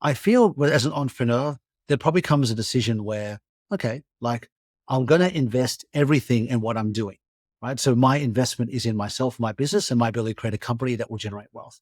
I feel as an entrepreneur, there probably comes a decision where, okay, like I'm going to invest everything in what I'm doing, right? So my investment is in myself, my business, and my ability to create a company that will generate wealth.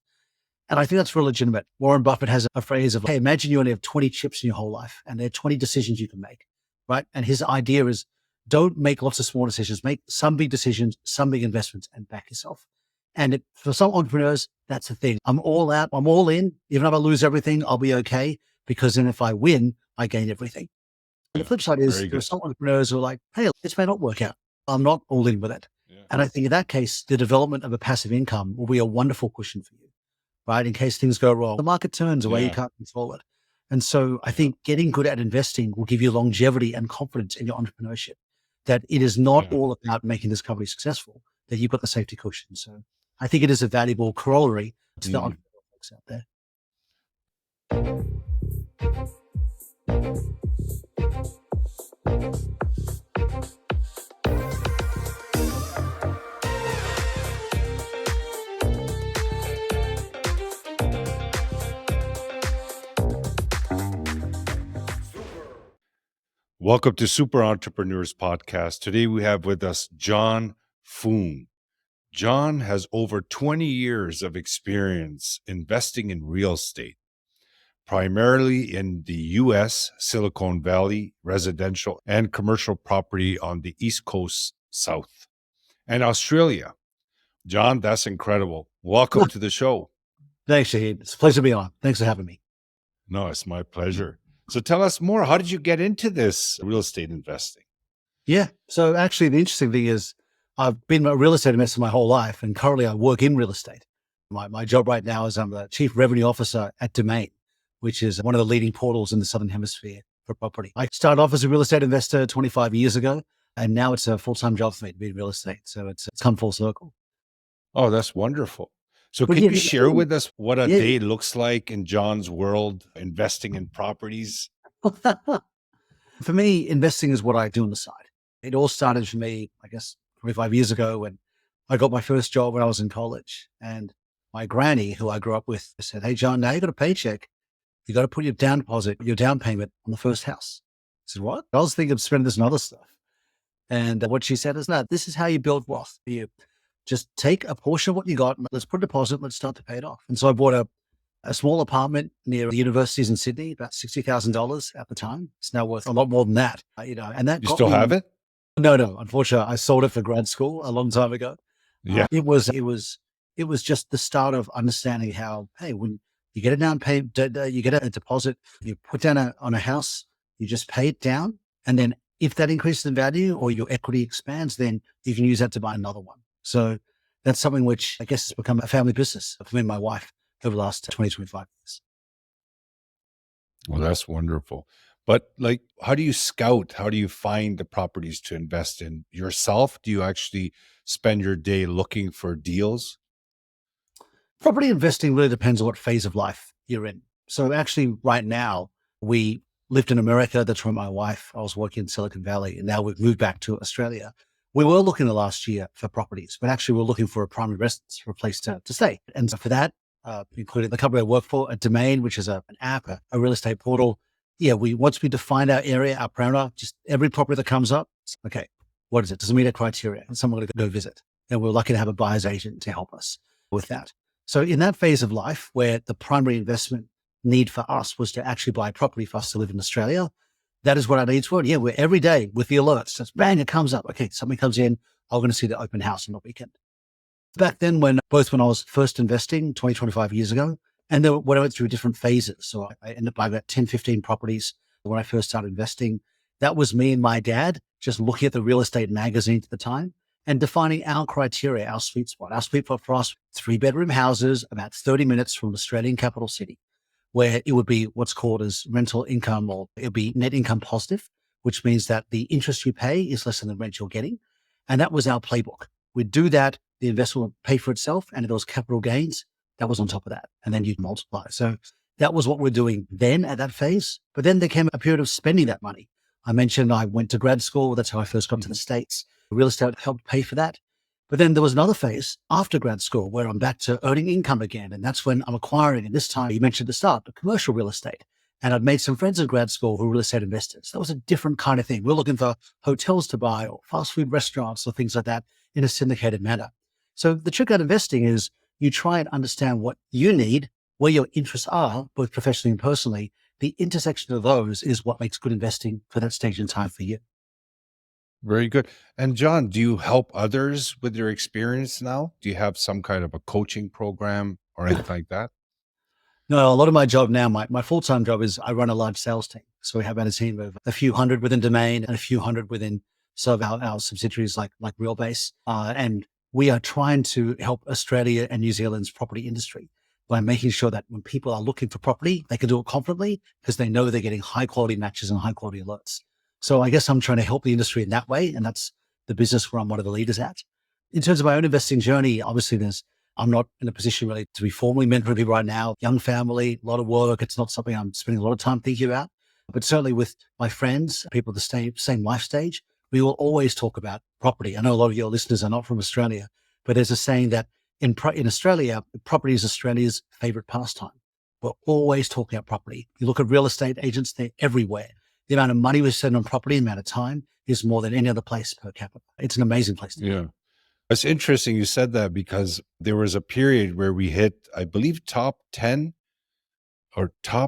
And I think that's real legitimate. Warren Buffett has a phrase of, hey, imagine you only have 20 chips in your whole life and there are 20 decisions you can make, right? And his idea is don't make lots of small decisions, make some big decisions, some big investments and back yourself. And for some entrepreneurs, that's the thing. I'm all out. I'm all in. Even if I lose everything, I'll be okay because then if I win, I gain everything. And the Yeah, flip side is very there are good. some entrepreneurs who are like, hey, this may not work out. I'm not all in with it. Yeah. And I think in that case, the development of a passive income will be a wonderful cushion for you, right? In case things go wrong, the market turns away, you Yeah. can't control it. And so I Yeah. think getting good at investing will give you longevity and confidence in your entrepreneurship, that it is not Yeah. all about making this company successful, that you've got the safety cushion. So I think it is a valuable corollary to the Mm. entrepreneur folks out there. Welcome to Super Entrepreneurs Podcast. Today we have with us John Foong. John has over 20 years of experience investing in real estate, primarily in the U.S., Silicon Valley, residential and commercial property on the East Coast South, and Australia. John, that's incredible. Welcome to the show. Thanks, Shahid. It's a pleasure to be on. Thanks for having me. No, it's my pleasure. So tell us more. How did you get into this real estate investing? Yeah. So actually, the interesting thing is I've been a real estate investor my whole life, and currently I work in real estate. My job right now is I'm the Chief Revenue Officer at Domain, which is one of the leading portals in the Southern Hemisphere for property. I started off as a real estate investor 25 years ago, and now it's a full-time job for me to be in real estate. So it's come full circle. Oh, that's wonderful. So But can yeah, you share with us what a yeah. day looks like in John's world investing in properties? For me, investing is what I do on the side. It all started for me, I guess, 25 years ago when I got my first job when I was in college. And my granny, who I grew up with, said, hey, John, now you got a paycheck. You got to put your down deposit, your down payment on the first house. I said, what? I was thinking of spending this on other stuff. And what she said is, no, this is how you build wealth. You just take a portion of what you got, and let's put a deposit, let's start to pay it off. And so I bought a small apartment near the universities in Sydney, about $60,000 at the time. It's now worth a lot more than that, and that You got still me. have it? No, unfortunately, I sold it for grad school a long time ago. Yeah. It was just the start of understanding how, hey, when you get a down payment, you get a deposit, you put down on a house, you just pay it down. And then if that increases in value or your equity expands, then you can use that to buy another one. So that's something which I guess has become a family business for me and my wife over the last 20, 25 years. Well, that's wonderful. But like, how do you scout? How do you find the properties to invest in yourself? Do you actually spend your day looking for deals? Property investing really depends on what phase of life you're in. So actually right now, we lived in America. That's where my wife, I was working in Silicon Valley, and now we've moved back to Australia. We were looking the last year for properties, but actually we're looking for a primary residence, for a place to stay. And so for that, including the company I work for, a Domain, which is an app, a real estate portal. Yeah, once we define our area, our parameter, just every property that comes up, okay, what is it? Does it meet our criteria? And someone to go visit. And we're lucky to have a buyer's agent to help us with that. So in that phase of life where the primary investment need for us was to actually buy property for us to live in Australia, that is what our needs were. Yeah, we're every day with the alerts. Just bang, it comes up. Okay, something comes in. I'm going to see the open house on the weekend. Back then, when I was first investing 20, 25 years ago, and then when I went through different phases. So I ended up buying about 10, 15 properties when I first started investing. That was me and my dad just looking at the real estate magazines at the time and defining our criteria, our sweet spot. Our sweet spot for us, 3-bedroom houses, about 30 minutes from the Australian capital city, where it would be what's called as rental income, or it would be net income positive, which means that the interest you pay is less than the rent you're getting. And that was our playbook. We'd do that, the investment would pay for itself, and if there was capital gains, that was on top of that. And then you'd multiply. So that was what we're doing then at that phase. But then there came a period of spending that money. I mentioned I went to grad school. That's how I first got to the States. Real estate helped pay for that. But then there was another phase after grad school where I'm back to earning income again. And that's when I'm acquiring. And this time, you mentioned at the start, the commercial real estate. And I'd made some friends in grad school who were real estate investors. That was a different kind of thing. We were looking for hotels to buy or fast food restaurants or things like that in a syndicated manner. So the trick out investing is you try and understand what you need, where your interests are, both professionally and personally. The intersection of those is what makes good investing for that stage in time for you. Very good. And John, do you help others with your experience now? Do you have some kind of a coaching program or anything like that? No, a lot of my job now, my full-time job is I run a large sales team. So we have about a team of a few hundred within Domain and a few hundred within some of our subsidiaries like Realbase. And we are trying to help Australia and New Zealand's property industry by making sure that when people are looking for property, they can do it confidently because they know they're getting high quality matches and high quality alerts. So I guess I'm trying to help the industry in that way. And that's the business where I'm one of the leaders at. In terms of my own investing journey, obviously I'm not in a position really to be formally mentoring people right now. Young family, a lot of work. It's not something I'm spending a lot of time thinking about. But certainly with my friends, people at the same life stage, we will always talk about property. I know a lot of your listeners are not from Australia, but there's a saying that in Australia, property is Australia's favorite pastime. We're always talking about property. You look at real estate agents, they're everywhere. The amount of money we spend on property, the amount of time is more than any other place per capita. It's an amazing place to be. Yeah. It's interesting you said that because there was a period where we hit, I believe, top 10 or I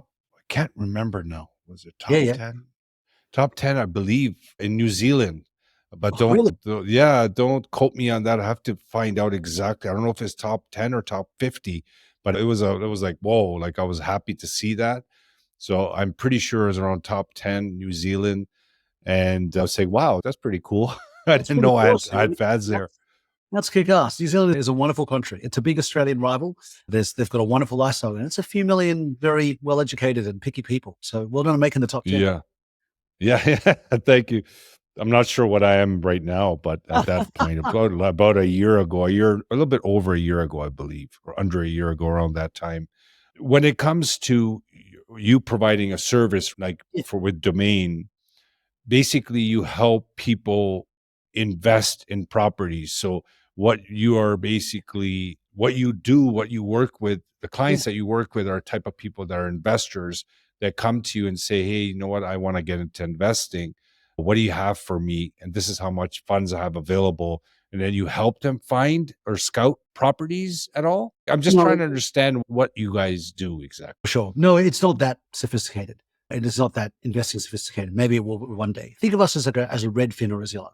can't remember now. Was it Yeah, top yeah. 10? Top 10, I believe, in New Zealand. But Oh, really? don't quote me on that. I have to find out exactly. I don't know if it's top 10 or top 50, but it was like, whoa, like I was happy to see that. So I'm pretty sure it was around top 10 New Zealand. And I was saying, wow, that's pretty cool. I That's didn't pretty know cool. I had fans there. That's kick-ass. New Zealand is a wonderful country. It's a big Australian rival. They've got a wonderful lifestyle, and it's a few million very well-educated and picky people. So well done on making the top 10. Yeah. Yeah. Thank you. I'm not sure what I am right now, but at that point, about a year ago, a little bit over a year ago, I believe, or under a year ago, around that time. When it comes to you providing a service like Yeah, for with Domain, basically you help people invest in properties. So what you do, what you work with, the yeah. clients that you work with are type of people that are investors that come to you and say, hey, you know what, I want to get into investing. What do you have for me? And this is how much funds I have available. And then you help them find or scout properties at all. I'm just No, trying to understand what you guys do exactly. for sure. No, it's not that sophisticated. It is not that investing sophisticated. Maybe it will be one day. Think of us as a Redfin or a Zillow,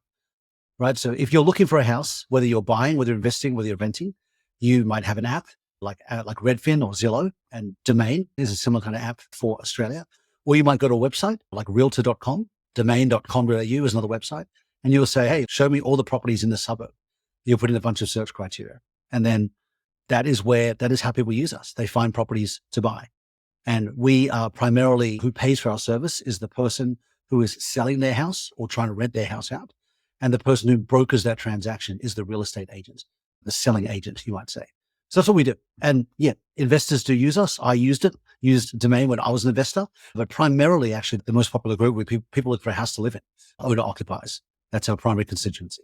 right? So if you're looking for a house, whether you're buying, whether you're investing, whether you're renting, you might have an app like Redfin or Zillow, and Domain is a similar kind of app for Australia. Or you might go to a website like realtor.com, domain.com.au is another website, and you'll say, hey, show me all the properties in the suburb. You'll put in a bunch of search criteria. And then that is how people use us. They find properties to buy. And we are primarily, who pays for our service is the person who is selling their house or trying to rent their house out. And the person who brokers that transaction is the real estate agent, the selling agent, you might say. So that's what we do. And yeah, investors do use us. I used Domain when I was an investor, but primarily actually the most popular group with people look for a house to live in, owner occupiers. That's our primary constituency.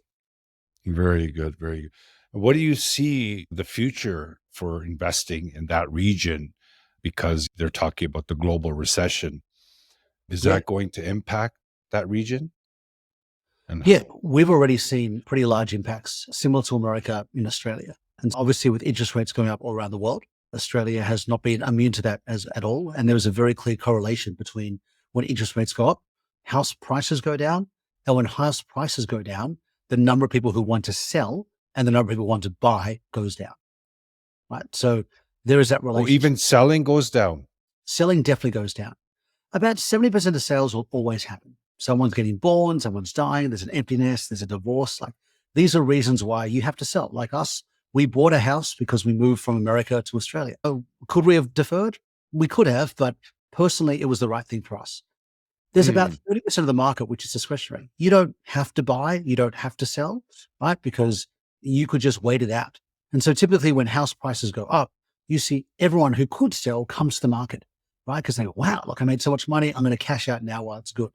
Very good, very good. What do you see the future for investing in that region? Because they're talking about the global recession. Is Yeah. that going to impact that region? And Yeah, we've already seen pretty large impacts similar to America in Australia. And obviously with interest rates going up all around the world, Australia has not been immune to that at all. And there is a very clear correlation between when interest rates go up, house prices go down. And when house prices go down, the number of people who want to sell and the number of people who want to buy goes down. Right. So there is that oh, relationship. even selling goes down. Selling definitely goes down. About 70% of sales will always happen. Someone's getting born, someone's dying, there's an emptiness, there's a divorce. Like these are reasons why you have to sell. Like us, we bought a house because we moved from America to Australia. Oh, could we have deferred? We could have, but personally, it was the right thing for us. There's about Mm, 30% of the market, which is discretionary. You don't have to buy, you don't have to sell, right? Because you could just wait it out. And so typically when house prices go up, you see everyone who could sell comes to the market, right? Because they go, wow, look, I made so much money. I'm going to cash out now while it's good.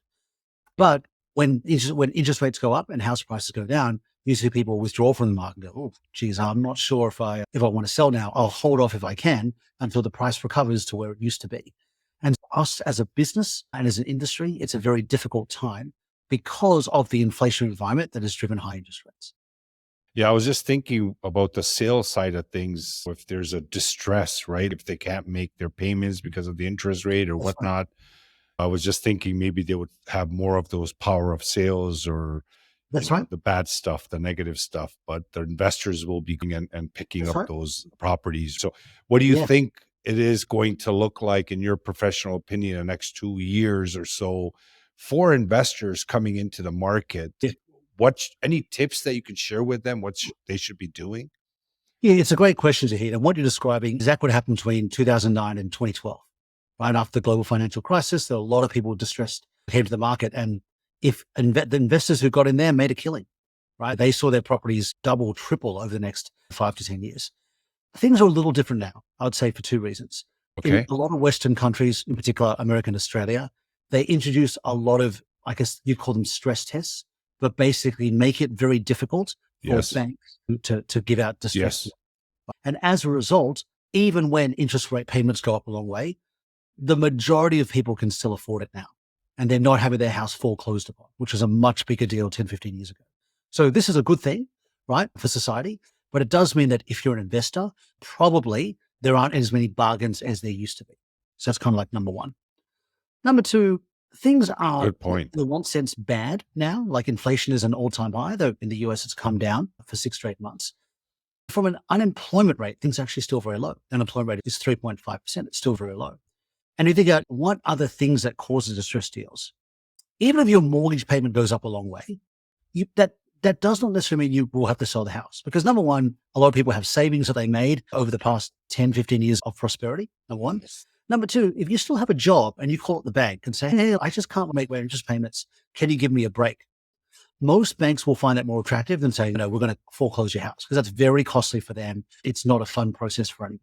But when interest rates go up and house prices go down, you see people withdraw from the market and go, oh, geez, I'm not sure if I want to sell now. I'll hold off if I can until the price recovers to where it used to be. And us as a business and as an industry, it's a very difficult time because of the inflationary environment that has driven high interest rates. Yeah, I was just thinking about the sales side of things. If there's a distress, right? If they can't make their payments because of the interest rate or That's right. whatnot, I was just thinking maybe they would have more of those power of sales or, That's right. the bad stuff, the negative stuff, but the investors will be going and picking That's up right. those properties. So, what do you Yeah. think it is going to look like, in your professional opinion, the next 2 years or so for investors coming into the market? Yeah. Any tips that you could share with them? They should be doing? Yeah, it's a great question, Zahid. And what you're describing is exactly what happened between 2009 and 2012. Right after the global financial crisis, there were a lot of people distressed came to the market. And if the investors who got in there made a killing, right? They saw their properties double, triple over the next 5 to 10 years. Things are a little different now, I would say, for two reasons. In Okay. a lot of Western countries, in particular America and Australia, they introduce a lot of, I guess you'd call them stress tests, but basically make it very difficult for Yes. banks to give out distressed. Yes. And as a result, even when interest rate payments go up a long way, the majority of people can still afford it now. And they're not having their house foreclosed upon, which was a much bigger deal 10, 15 years ago. So this is a good thing, right, for society. But it does mean that if you're an investor, probably there aren't as many bargains as there used to be. So that's kind of like number one. Number two, things are, Good point. in one sense, bad now. Like inflation is an all-time high, though in the US it's come down for 6 straight months. From an unemployment rate, things are actually still very low. Unemployment rate is 3.5%. It's still very low. And you think about what other things that causes distress deals. Even if your mortgage payment goes up a long way, that does not necessarily mean you will have to sell the house. Because number one, a lot of people have savings that they made over the past 10, 15 years of prosperity, number one. Number two, if you still have a job and you call up the bank and say, hey, I just can't make my interest payments, can you give me a break? Most banks will find that more attractive than saying, no, we're going to foreclose your house, because that's very costly for them. It's not a fun process for anyone.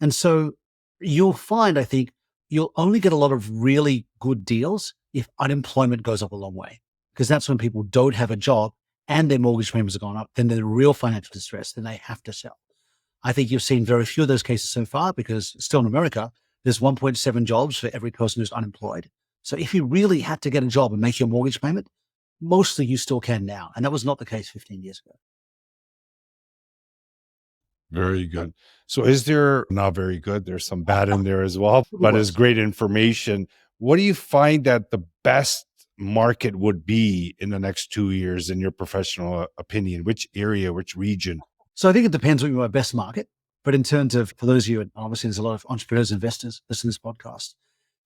And so you'll find, I think, you'll only get a lot of really good deals if unemployment goes up a long way, because that's when people don't have a job and their mortgage payments have gone up, then they're in real financial distress, then they have to sell. I think you've seen very few of those cases so far, because still in America, there's 1.7 jobs for every person who's unemployed. So if you really had to get a job and make your mortgage payment, mostly you still can now. And that was not the case 15 years ago. Very good. So is there not very good? There's some bad in there as well, It but it's was. great information. What do you find that the best market would be in the next 2 years, in your professional opinion? Which area, which region? So I think it depends what you want best market. But in terms of, for those of you, and obviously there's a lot of entrepreneurs, investors listening to this podcast.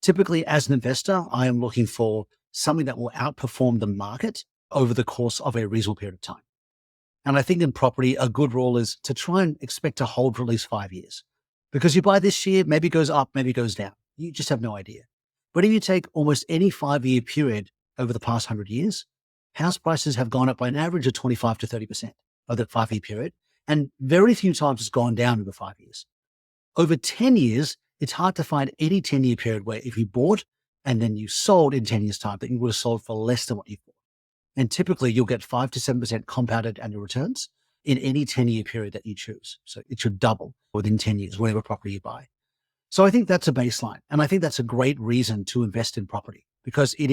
Typically, as an investor, I am looking for something that will outperform the market over the course of a reasonable period of time. And I think in property, a good rule is to try and expect to hold for at least 5 years. Because you buy this year, maybe it goes up, maybe it goes down. You just have no idea. But if you take almost any 5 year period over the past 100 years, house prices have gone up by an average of 25 to 30% over that 5 year period. And very few times it's gone down over 5 years. Over 10 years, it's hard to find any 10 year period where if you bought and then you sold in 10 years' time, that you would have sold for less than what you bought. And typically you'll get 5 to 7% compounded annual returns in any 10 year period that you choose. So it should double within 10 years, whatever property you buy. So I think that's a baseline. And I think that's a great reason to invest in property, because you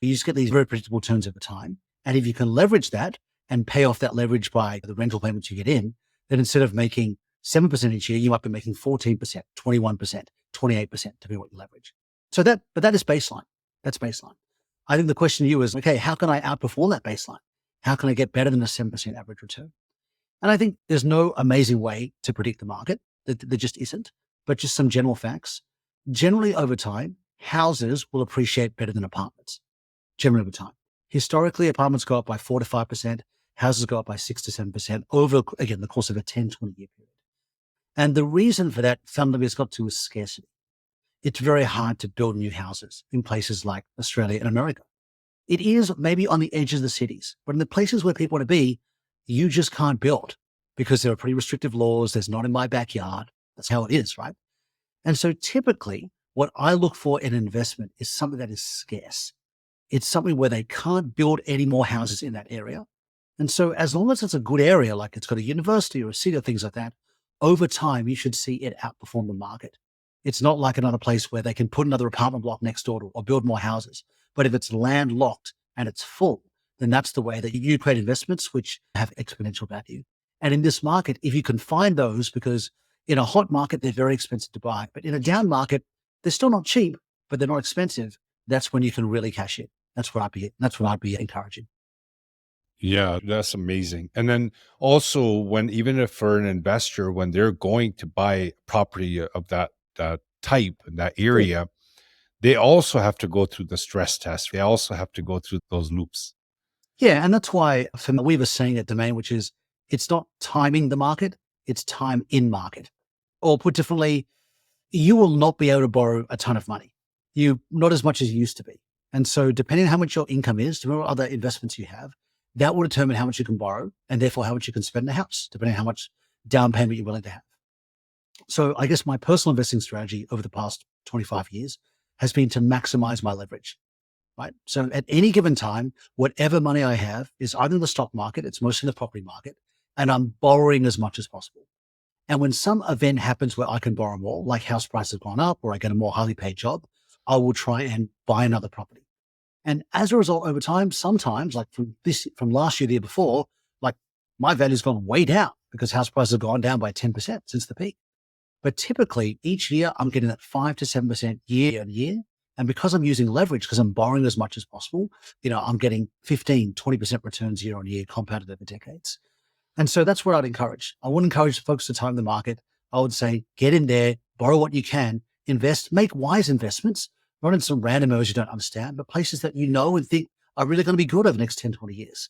just get these very predictable returns over time. And if you can leverage that and pay off that leverage by the rental payments you get in, then instead of making 7% each year, you might be making 14%, 21%, 28%, depending on what you leverage. But that is baseline. That's baseline. I think the question to you is, okay, how can I outperform that baseline? How can I get better than a 7% average return? And I think there's no amazing way to predict the market. There just isn't, but just some general facts. Generally over time, houses will appreciate better than apartments, generally over time. Historically, apartments go up by 4 to 5%, houses go up by 6 to 7% over, again, the course of a 10, 20-year period. And the reason for that fundamentally has got to do with scarcity. It's very hard to build new houses in places like Australia and America. It is maybe on the edges of the cities, but in the places where people want to be, you just can't build because there are pretty restrictive laws. There's not in my backyard. That's how it is, right? And so typically what I look for in an investment is something that is scarce. It's something where they can't build any more houses in that area. And so as long as it's a good area, like it's got a university or a city or things like that, over time, you should see it outperform the market. It's not like another place where they can put another apartment block next door to or build more houses. But if it's landlocked and it's full, then that's the way that you create investments which have exponential value. And in this market, if you can find those, because in a hot market, they're very expensive to buy, but in a down market, they're still not cheap, but they're not expensive. That's when you can really cash in. That's what I'd be encouraging. Yeah, that's amazing. And then also when even if for an investor, when they're going to buy property of that type in that Sure. area, they also have to go through the stress test. They also have to go through those loops. Yeah. And that's why for me, we have a saying at Domain, which is it's not timing the market, it's time in market. Or put differently, you will not be able to borrow a ton of money. Not as much as you used to be. And so depending on how much your income is, depending on what other investments you have, that will determine how much you can borrow and therefore how much you can spend in a house, depending on how much down payment you're willing to have. So I guess my personal investing strategy over the past 25 years has been to maximize my leverage, right? So at any given time, whatever money I have is either in the stock market, it's mostly in the property market, and I'm borrowing as much as possible. And when some event happens where I can borrow more, like house prices have gone up or I get a more highly paid job, I will try and buy another property. And as a result, over time, sometimes like from last year, the year before, like my value's gone way down because house prices have gone down by 10% since the peak. But typically each year I'm getting that 5 to 7% year on year. And because I'm using leverage, because I'm borrowing as much as possible, I'm getting 15, 20% returns year on year compounded over decades. And so that's what I'd encourage. I wouldn't encourage folks to time the market. I would say, get in there, borrow what you can, invest, make wise investments, not in some random areas you don't understand, but places that you know and think are really going to be good over the next 10, 20 years.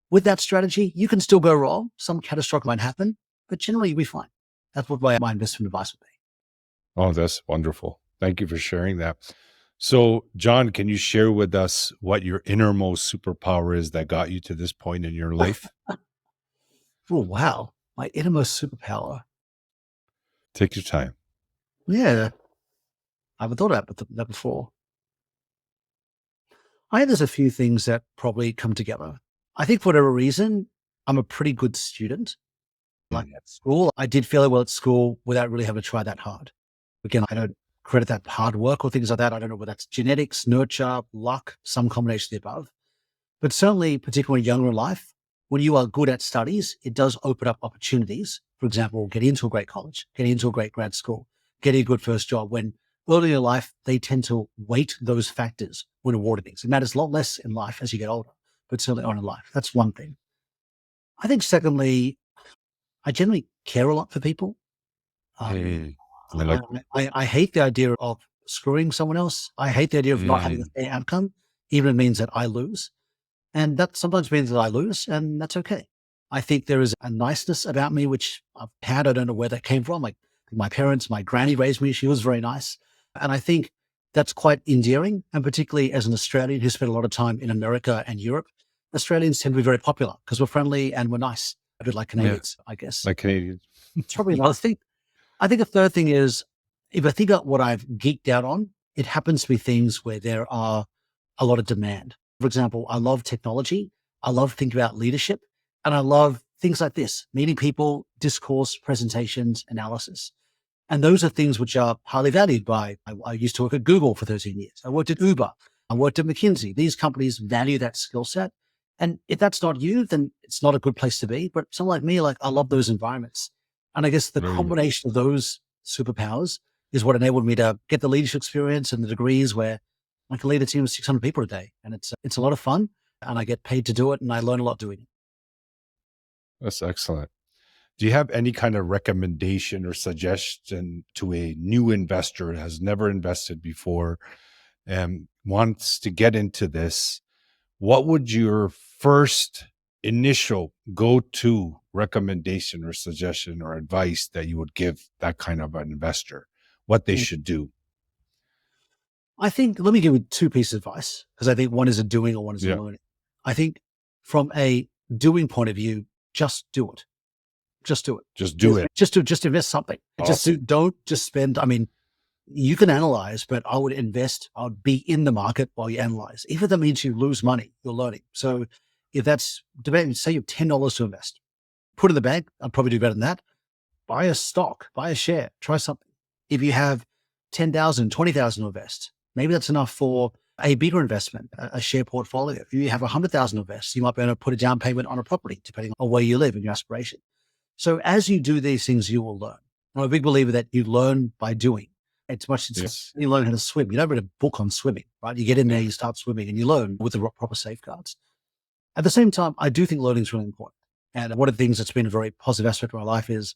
With that strategy, you can still go wrong. Some catastrophic might happen, but generally you'll be fine. That's what my investment advice would be. Oh, that's wonderful. Thank you for sharing that. So, John, can you share with us what your innermost superpower is that got you to this point in your life? Oh, wow. My innermost superpower. Take your time. Yeah, I haven't thought about that before. I think there's a few things that probably come together. I think for whatever reason, I'm a pretty good student. Like Mm. at school, I did fairly well at school without really having to try that hard. Again, I don't credit that hard work or things like that. I don't know whether that's genetics, nurture, luck, some combination of the above. But certainly, particularly younger in life, when you are good at studies, it does open up opportunities. For example, getting into a great college, getting into a great grad school, getting a good first job. When early in life, they tend to weight those factors when awarding things. It matters a lot less in life as you get older, but certainly on in life. That's one thing. I think secondly, I generally care a lot for people. Um, Mm. I like that. I hate the idea of screwing someone else. I hate the idea of not having a Mm. fair outcome, even if it means that I lose. And that sometimes means that I lose, and that's okay. I think there is a niceness about me, which I've had. I don't know where that came from. Like my parents, my granny raised me. She was very nice. And I think that's quite endearing. And particularly as an Australian who spent a lot of time in America and Europe, Australians tend to be very popular because we're friendly and we're nice, a bit like Yeah, Canadians, I guess. like Canadians. It's probably another thing. I think a third thing is if I think about what I've geeked out on, it happens to be things where there are a lot of demand. For example, I love technology. I love thinking about leadership and I love things like this, meeting people, discourse, presentations, analysis. And those are things which are highly valued by, I used to work at Google for 13 years. I worked at Uber. I worked at McKinsey. These companies value that skill set. And if that's not you, then it's not a good place to be. But someone like me, like I love those environments. And I guess the Very combination of those superpowers is what enabled me to get the leadership experience and the degrees where I can lead a team of 600 people a day. And it's a lot of fun and I get paid to do it and I learn a lot doing it. That's excellent. Do you have any kind of recommendation or suggestion to a new investor who has never invested before and wants to get into this? What would your first initial go-to recommendation or suggestion or advice that you would give that kind of an investor? What they should do? I think, let me give you two pieces of advice because I think one is a doing or one is a Yeah, learning. I think from a doing point of view, just do it. Just do it. just do it. Just invest something. Awesome. Don't just spend. I mean, you can analyze, but I would invest. I would be in the market while you analyze. Even if that means you lose money, you're learning. So if that's depending, say you have $10 to invest, put it in the bank. I'd probably do better than that. Buy a stock, buy a share, try something. If you have 10,000, 20,000 to invest. Maybe that's enough for a bigger investment, a share portfolio. If you have 100,000 to invest, you might be able to put a down payment on a property, depending on where you live and your aspiration. So as you do these things, you will learn. I'm a big believer that you learn by doing. Yes. You learn how to swim. You don't read a book on swimming, right? You get in there, you start swimming, and you learn with the proper safeguards. At the same time, I do think learning is really important. And one of the things that's been a very positive aspect of my life is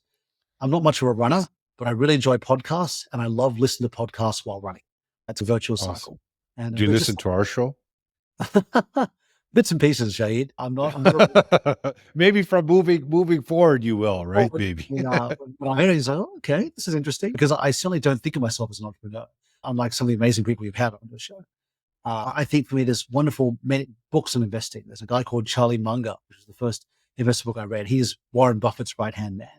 I'm not much of a runner, but I really enjoy podcasts, and I love listening to podcasts while running. That's a virtuous Awesome. cycle. And Do you there's listen just to our show? bits and pieces, Shahid. I'm not a Maybe from moving forward, you will, Oh, right? Maybe. when I hear it, it's like, "Oh, okay, this is interesting," because I certainly don't think of myself as an entrepreneur, unlike some of the amazing people you've had on the show. I think for me, there's wonderful many books on investing. There's a guy called Charlie Munger, which is the first investor book I read. He is Warren Buffett's right-hand man.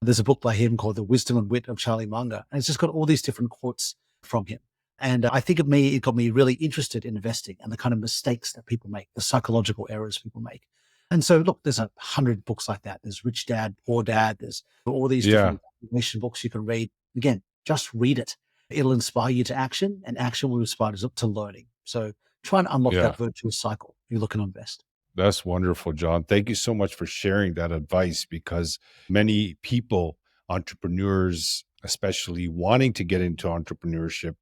There's a book by him called The Wisdom and Wit of Charlie Munger, and it's just got all these different quotes from him. And I think it got me really interested in investing and the kind of mistakes that people make, the psychological errors people make. And so, look, there's 100 books like that. There's Rich Dad, Poor Dad. There's all these Yeah. different information books you can read. Again, just read it. It'll inspire you to action, and action will inspire us up to learning. So try and unlock Yeah. that virtuous cycle. You're looking to invest. That's wonderful, John. Thank you so much for sharing that advice, because many people, entrepreneurs, especially wanting to get into entrepreneurship,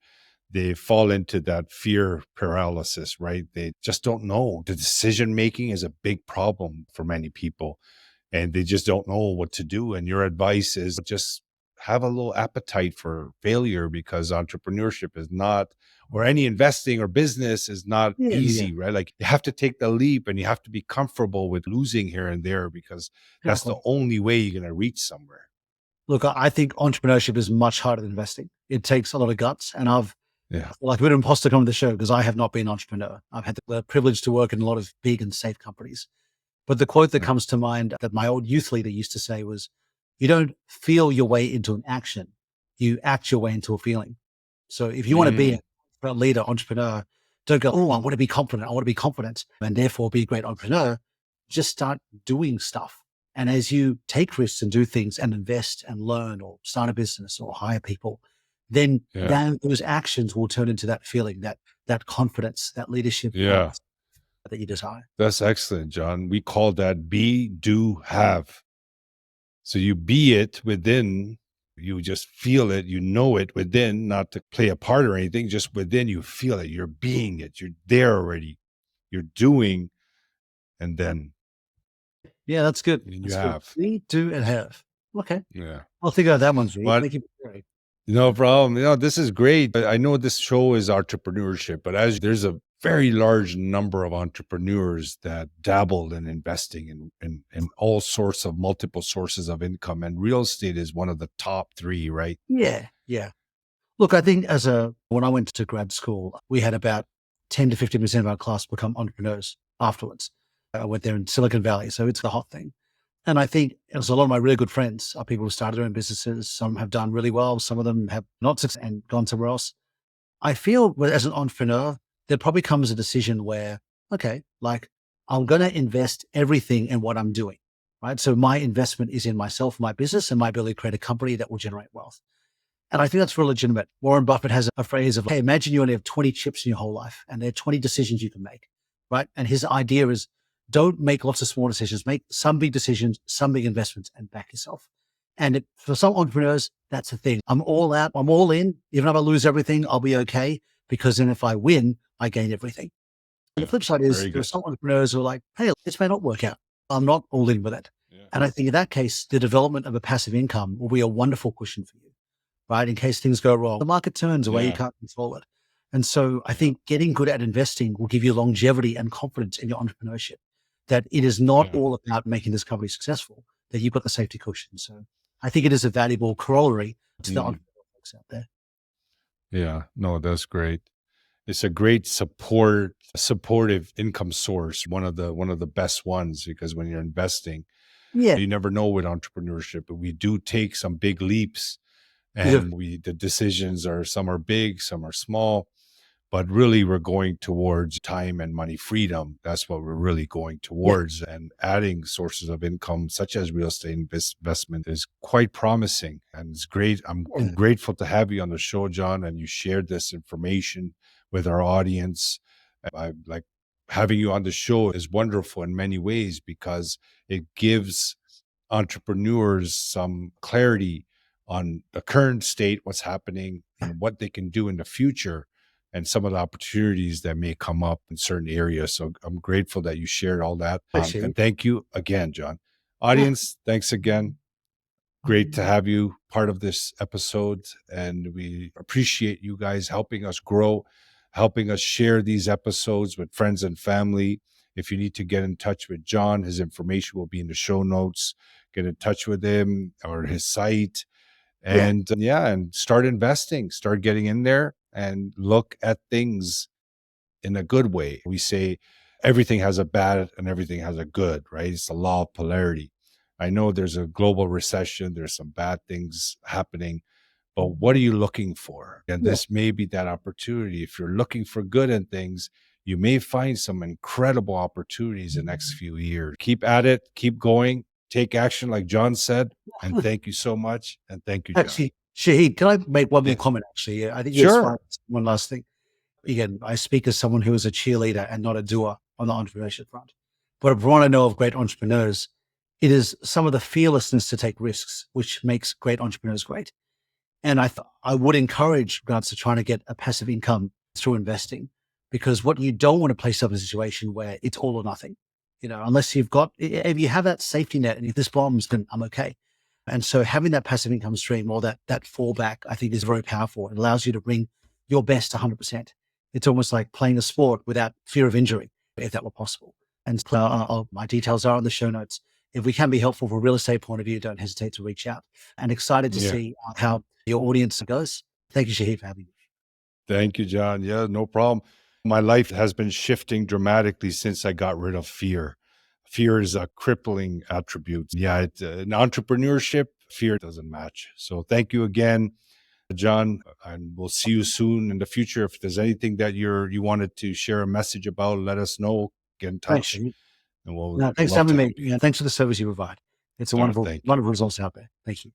they fall into that fear paralysis, right? They just don't know. The decision making is a big problem for many people, and they just don't know what to do. And your advice is just have a little appetite for failure, because entrepreneurship is not, or any investing or business is not Yeah. easy, right? Like, you have to take the leap and you have to be comfortable with losing here and there, because that's the Exactly. only way you're going to reach somewhere. Look, I think entrepreneurship is much harder than investing. It takes a lot of guts. And I Yeah. feel like a bit of an imposter coming to the show because I have not been an entrepreneur. I've had the privilege to work in a lot of big and safe companies. But the quote that Yeah. comes to mind that my old youth leader used to say was, "You don't feel your way into an action, you act your way into a feeling." So if you want to be Mm, a leader, entrepreneur, don't go, "Oh, I want to be confident. I want to be confident and therefore be a great entrepreneur." Just start doing stuff. And as you take risks and do things and invest and learn or start a business or hire people, then yeah. those actions will turn into that feeling, that confidence, that leadership Yeah. that you desire. That's excellent, John. We call that be, do, have. So you be it within, you just feel it, you know it within, not to play a part or anything, just within, you feel it, you're being it, you're there already, you're doing, and then Yeah, that's good. you That's good. have. We do and have. Okay. Yeah. I'll think about that one, Z. But Thank you for sharing. no problem. This is great. I know this show is entrepreneurship, but as there's a very large number of entrepreneurs that dabble in investing in all sorts of multiple sources of income, and real estate is one of the top three, right? Yeah. Yeah. Look, I think when I went to grad school, we had about 10 to 15% of our class become entrepreneurs afterwards. I went there in Silicon Valley. So it's the hot thing. And I think there's a lot of my really good friends are people who started their own businesses. Some have done really well. Some of them have not succeeded and gone somewhere else. I feel as an entrepreneur, there probably comes a decision where, okay, like I'm going to invest everything in what I'm doing, right? So my investment is in myself, my business, and my ability to create a company that will generate wealth. And I think that's real legitimate. Warren Buffett has a phrase of, hey, imagine you only have 20 chips in your whole life and there are 20 decisions you can make, right? And his idea is don't make lots of small decisions, make some big decisions, some big investments and back yourself. And for some entrepreneurs, that's the thing. I'm all out. I'm all in. Even if I lose everything, I'll be okay because then if I win, I gain everything. And the Yeah. flip side is Very there are good. some entrepreneurs who are like, hey, this may not work out. I'm not all in with it. Yeah. And I think in that case, the development of a passive income will be a wonderful cushion for you, right? In case things go wrong, the market turns away, you Yeah. can't control it. And so I Yeah. think getting good at investing will give you longevity and confidence in your entrepreneurship, that it is not Yeah. all about making this company successful, that you've got the safety cushion. So I think it is a valuable corollary to the Mm. entrepreneur folks out there. Yeah. No, that's great. It's a great supportive income source, one of the best ones, because when you're investing, Yeah. you never know with entrepreneurship, but we do take some big leaps, You do. and the decisions are, some are big, some are small, but really we're going towards time and money freedom. That's what we're really going towards. And adding sources of income such as real estate investment is quite promising and it's great. I'm grateful to have you on the show, John, and you shared this information with our audience. I like having you on the show is wonderful in many ways because it gives entrepreneurs some clarity on the current state, what's happening, and what they can do in the future, and some of the opportunities that may come up in certain areas. So I'm grateful that you shared all that. And thank you again, John. Audience, thanks again. Great to have you part of this episode. And we appreciate you guys helping us grow, helping us share these episodes with friends and family. If you need to get in touch with John, his information will be in the show notes. Get in touch with him or his site. And and start investing, start getting in there and look at things in a good way. We say everything has a bad and everything has a good, right? It's the law of polarity. I know there's a global recession, there's some bad things happening, but what are you looking for? And this may be that opportunity. If you're looking for good in things, you may find some incredible opportunities in the next few years. Keep at it, keep going, take action, like John said. And thank you so much. And thank you, John. Actually, Shahid, can I make one more comment? Actually, I think it's fine. One last thing. Again, I speak as someone who is a cheerleader and not a doer on the entrepreneurship front. But from what I know of great entrepreneurs, it is some of the fearlessness to take risks, which makes great entrepreneurs great. And I would encourage regards to trying to get a passive income through investing, because what you don't want to place yourself in a situation where it's all or nothing, unless if you have that safety net and if this bombs, then I'm okay. And so having that passive income stream or that fallback, I think is very powerful. It allows you to bring your best 100%. It's almost like playing a sport without fear of injury, if that were possible. And my details are on the show notes. If we can be helpful from a real estate point of view, don't hesitate to reach out. And excited to see how your audience goes. Thank you, Shahid, for having me. Thank you, John. Yeah, no problem. My life has been shifting dramatically since I got rid of fear. Fear is a crippling attribute. Yeah, in entrepreneurship, fear doesn't match. So thank you again, John, and we'll see you soon in the future. If there's anything that you wanted to share a message about, let us know. Get in touch. Thanks, and thanks for having me. Yeah, thanks for the service you provide. It's a wonderful results out there. Thank you.